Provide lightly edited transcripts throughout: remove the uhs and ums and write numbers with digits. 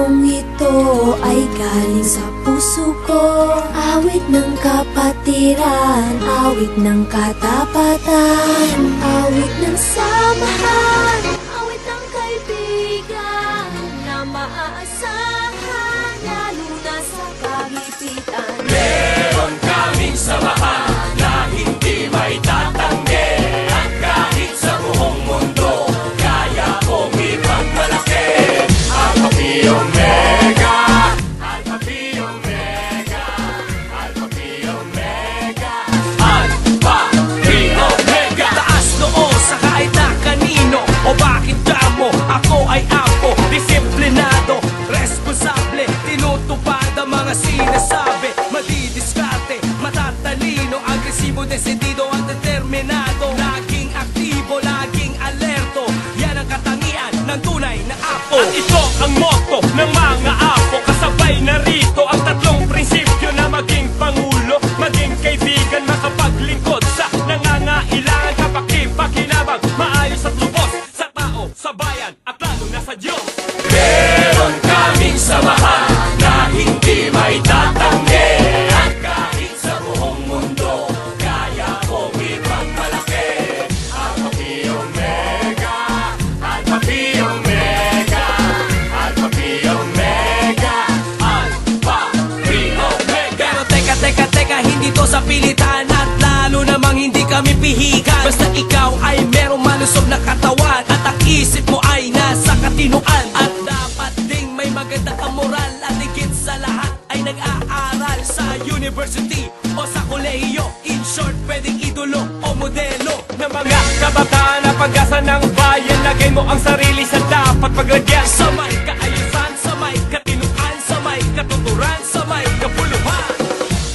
kong ito ay galing sa puso ko. Awit ng kapatiran, awit ng katapatan, awit ng samahan, awit ng kaibigan na maaasahan, lalo na sa kagipitan. Meron kaming samahan na hindi may tatanggi, at kahit sa buong mundo kaya kong ipagmalaki. Alpha Phi Omega, Alpha Phi Omega, Alpha Phi Omega, Alpha Phi Omega. Taas noo sa kahit na kanino, o bakit mo ako ay apo, disiplinado, responsable, tinutupad ang mga sinasabi, madidiskarte, matatalino, agresibo, desidido at determinado, laging aktibo, laging alerto, yan ang katangian ng tunay na apo. At ito ang motto ng mga apo, kasabay na rito ang tatlong prinsipyo na maging pangulo, maging kaibigan, makapaglingkod sa nangangailangan, kapakipakinabang, maayos at lubos sa tao, sa bayan at lalo na sa Diyos. Meron kaming samahan na hindi may tatanggi, at kahit sa buong mundo kaya kong ipagmalaki. Alpha Phi Omega, Alpha Phi Omega, Alpha Phi Omega, Alpha Phi Omega. Pero teka, hindi to sa pilitan, at lalo namang hindi kami pihikan. Basta ikaw ay merong malusog na katawan, at ang isip mo ay nasa katinuan, at dapat ding may maganda kang moral, at higit sa lahat ay nag-aaral sa university o sa kolehiyo. In short, pwedeng idolo o modelo ng mga kabataan na pag-asa ng bayan. Lagay mo ang sarili sa dapat paglagyan, sa may kaayusan, sa may katinuan, sa may katuturan, sa may kapuluhan.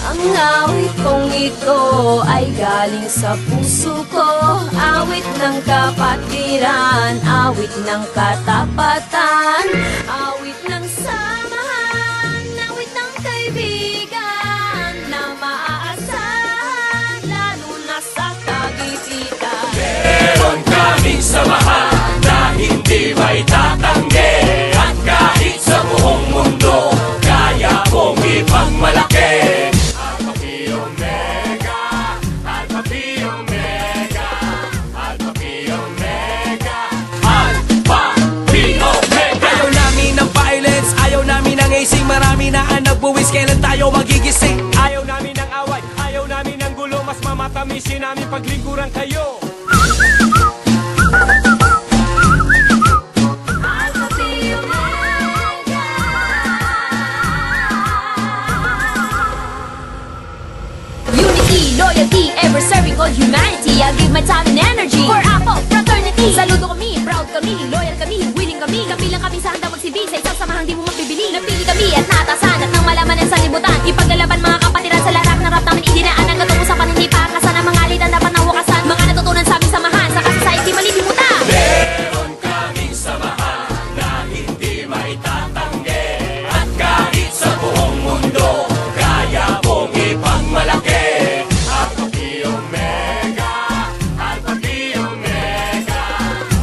Ang awit kong ito ay galing sa puso ko. Awit ng kapatiran, awit ng katapatan, awit ng samahan, awit ng kaibigan na maaasahan, lalo na sa kagipitan. Meron kaming samahan na hindi may tatanggi, at kahit sa buong mundo kaya kong ipagmalaki. Alpha Phi Omega, Alpha Phi Omega, Alpha Phi Omega, Alpha Phi Omega. Ayaw namin ng violence, ayaw namin ng acing, marami na ang nagbuwis, kailan tayo magigising? Ayaw namin ng away, ayaw namin ng gulo, mas mamatamisin namin paglingkuran kayo. Alpha Phi Omega. Unity, loyalty, ever serving all humanity. I'll give my time and energy for Apo fraternity. Saludo kami, proud kami, loyal kami, willing kami. Kabilang kami sa handang magsilbi sa isang samahang di mo mapibili. Napili kami at natasan at nang malaman ng sanlibutan, ipaglalaban mga kapatiran sa larap ng rap namin idinaan. Ang katuusapan hindi paakasan ang mga alitan dapat nawakasan. Mga natutunan sa aming samahan sa kasasayang di malilimutan. Meron kaming samahan na hindi may tatanggi, at kahit sa buong mundo kaya kong ipagmalaki. Alpha Phi Omega, Alpha Phi Omega,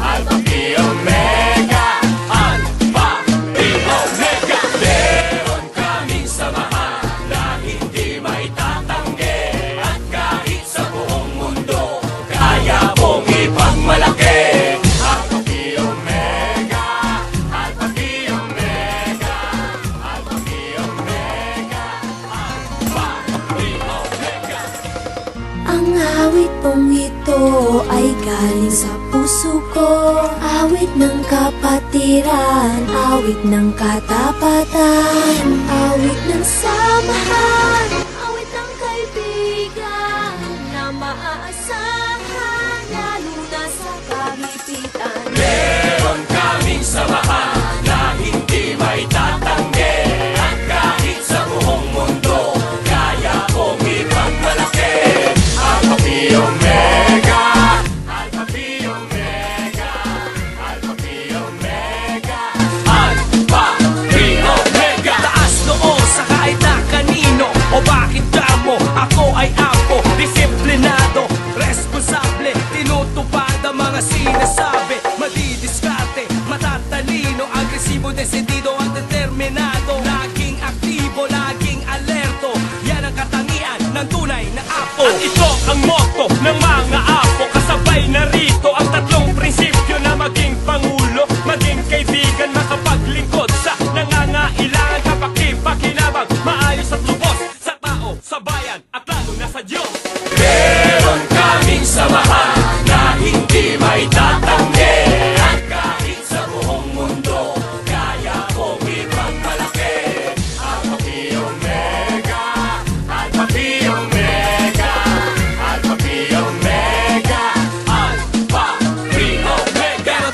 Alpha Phi Omega, Alpha Phi Omega. Meron kaming samahan na hindi may tatanggi, at kahit sa buong mundo kaya kong ipagmalaki. Alpha Phi Omega, Alpha Phi Omega, Alpha Phi Omega, Alpha Phi Omega. Ang awit kong ito ay galing sa puso ko. Awit ng kapatiran, awit ng katapatan, awit ng samahan, awit ng kaibigan na maaasahan, lalo na sa kagipitan. Meron kaming samahan na hindi may tatanggi, at kahit sa buong mundo kaya kong ipagmalaki. Alpha Phi Omega, Alpha Phi Omega, Alpha Phi Omega, Alpha Phi Omega. Taas noo sa kahit na kanino, o bakit mo ako ay apo, disiplinado, responsable, tinutupad ang mga sinasabi, madidiskarte, matatalino, At ito ang motto ng mga apo. Kasabay na rito ang tatlong prinsipyo na maging pangulo, maging kaibigan, makapaglingkod sa nangangailangan, kapakipakinabang, maayos at lubos sa tao, sa bayan, at lalo na sa Diyos. Meron kaming samahan na hindi maitatanggi. At kahit sa buong mundo, kaya kong ipagmalaki. Alpha Phi Omega, Alpha Phi Omega, Alpha Phi Omega, Alpha Phi Omega. Pero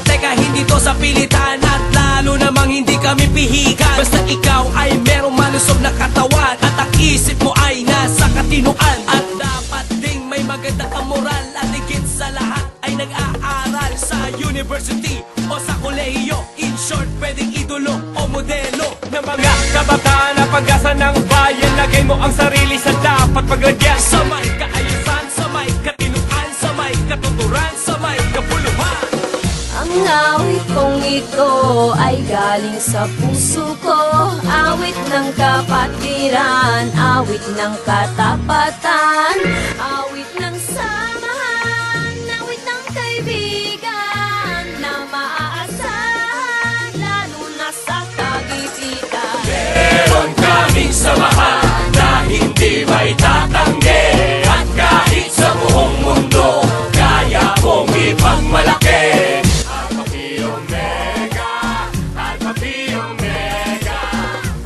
teka, hindi to sa pilitan at lalo namang hindi kami pihikan. Basta ikaw ay merong malusog na katawan at ang isip mo ay nasa katinuan. At dapat ding may maganda kang moral at higit sa lahat ay nag-aaral sa university o sa kolehiyo. In short, pwedeng idolo o modelo ng mga kabataan na pag-asa ng bayan. Lagay mo ang sarili sa dapat paglagyan. Sa may kaayusan, sa may katinuan, sa may katuturan, sa may kapuluhan. Ang awit kong ito ay galing sa puso ko. Awit ng kapatiran, awit ng katapatan, awit ng samahan, awit ng kaibigan na maaasahan, lalo na sa kagipitan. Meron kaming samahan na hindi maitatanggi. At kahit sa buong mundo, kaya kong ipagmalaki. Alpha Phi Omega, Alpha Phi Omega,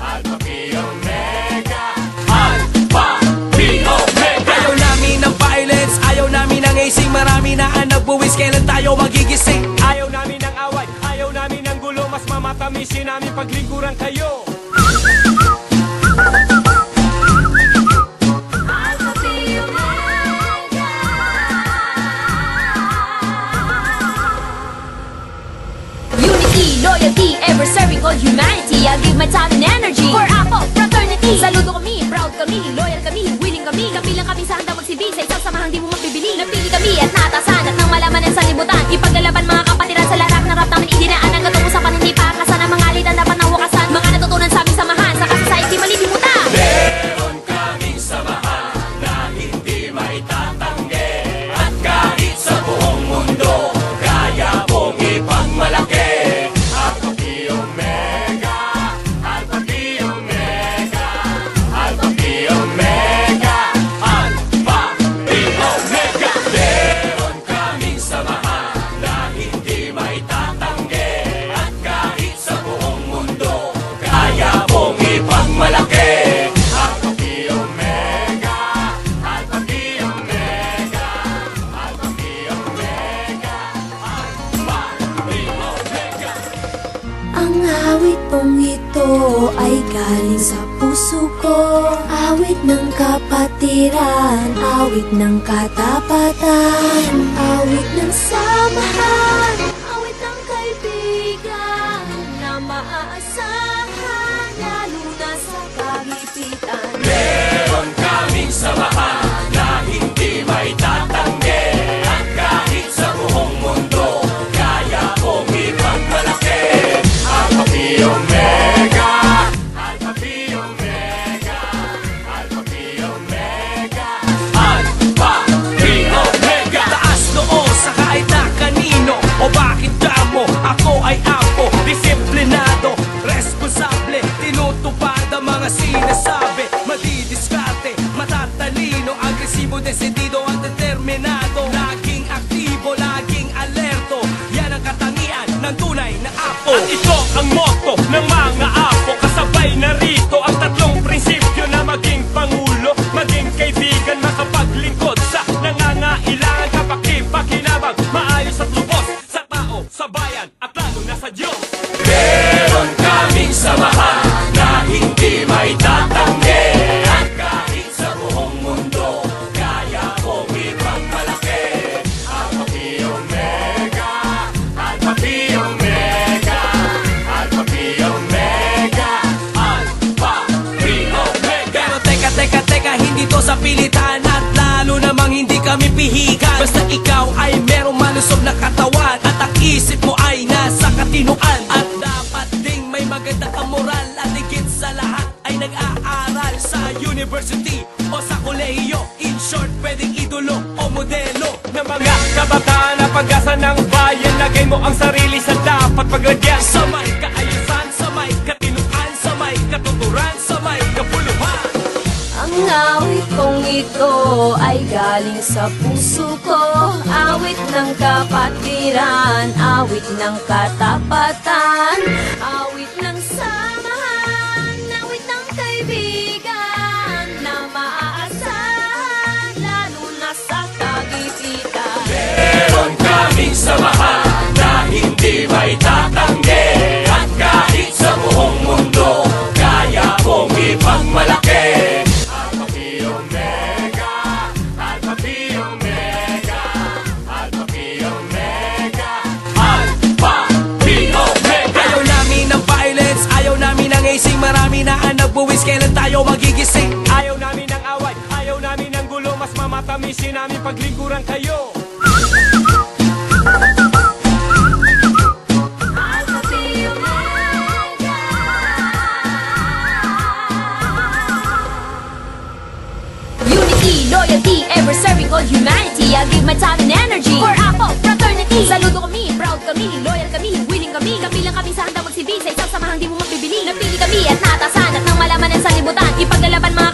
Alpha Phi Omega, Alpha Phi Omega. Ayaw namin ng violence, ayaw namin ng acing. Marami na ang nagbuwis, kailan tayo magigising? Ayaw namin ng away, ayaw namin ng gulo. Mas mamatamisin namin paglingkuran kayo. Alpha Phi Omega. Unity, loyalty, ever serving all humanity. I'll give my time and energy for Apo Fraternity. Saludo kami, proud kami, loyal kami, willing kami. Kabilang kami sa handang magsilbi sa isang samahang di mo mapibili. Napili kami at natasan at nang malaman ng sanlibutan. Ipaglalaban mga kapatiran sa larak ng rap namin idinaan. Ang gatungo sa panunipakasan ng mga alitan dapat nahukasan. Mga natutunan sa aming samahan sa kasasayang malilimutan. Meron kaming samahan na hindi maitatanggi. At kahit sa buong mundo, kaya kong ipagmalaki. Alpha Phi Omega, Alpha Phi Omega, Alpha Phi Omega, Alpha Phi Omega. Meron kaming samahan na hindi maitatanggi. At kahit sa buong mundo, kaya kong ipagmalaki. Alpha Phi Omega, Alpha Phi Omega, Alpha Phi Omega, Alpha Phi Omega. Ang awit pong ito ay galing sa puso ko. Awit ng kapatiran, awit ng katapatan, awit ng samahan, awit ng kaibigan na maaasahan, lalo na sa kagipitan. Meron kaming samahan na hindi maitatanggi. At kahit sa buong mundo, kaya kong ipagmalaki. Alpha Phi Omega, Alpha Phi Omega, Alpha Phi Omega, Alpha Phi Omega. Taas noo sa kahit na kanino o bakit kamo. Ako ay apo, disiplinado, responsable, tinutupad ang mga sinasabi. Madidiskarte, matatalino, agresibo, desidido at determinado. Laging aktibo, laging alerto, yan ang katangian ng tunay na apo. At ito ang motto ng mga apo. Kasabay na rito ang tatlong prinsipyo na maging pangulo, maging kaibigan, makapaglingkod sa nangangailangan, kapakipakinabang, maayos at lubos sa tao, sa bayan, at lalo na sa Diyos. Meron kaming samahan na hindi maitatanggi. At kahit sa buong mundo, kaya kong ipagmalaki. Alpha Phi Omega, Alpha Phi Omega, Alpha Phi Omega, Alpha Phi Omega. Pero teka, hindi to sa pilitan at lalo namang hindi kami pihikan. Basta ikaw ay merong malusog na katawan at ang isip mo ay nasa katinuan. At dapat ding may maganda kang moral at higit sa lahat ay nag-aaral sa university o sa kolehiyo. In short, pwedeng idolo o modelo ng mga kabataan na pag-asa ng bayan. Lagay mo ang sarili sa dapat paglagyan. Sa may kaayusan, sa may katinuan, sa may katuturan, sa may kapuluhan. Ang awit kong ito ay galing sa puso ko. Awit ng kapatiran, awit ng katapatan, awit ng samahan, awit ng kaibigan na maaasahan, lalo na sa kagipitan. Meron kaming samahan na hindi maitatanggi. At kahit sa buong mundo, kaya kong ipagmalaki. Alpha Phi Omega, Alpha Phi Omega, Alpha Phi Omega, Alpha Phi Omega. Ayaw namin ng violence, ayaw namin ng acing. Marami na ang nagbuwis, kailan tayo magigising? Ayaw namin ng away, ayaw namin ng gulo. Mas mamatamisin namin paglingkuran kayo. Alpha Phi Omega. Unity, loyalty, ever serving all humanity. I'll give my time and energy for Apo Fraternity. Saludo kami, proud kami, loyal kami, willing kami. Kabilang kami sa handang magsibig sa isang samahang di mo mapibili. Napili kami at natasan at nang malaman ng sanlibutan, ipaglalaban mga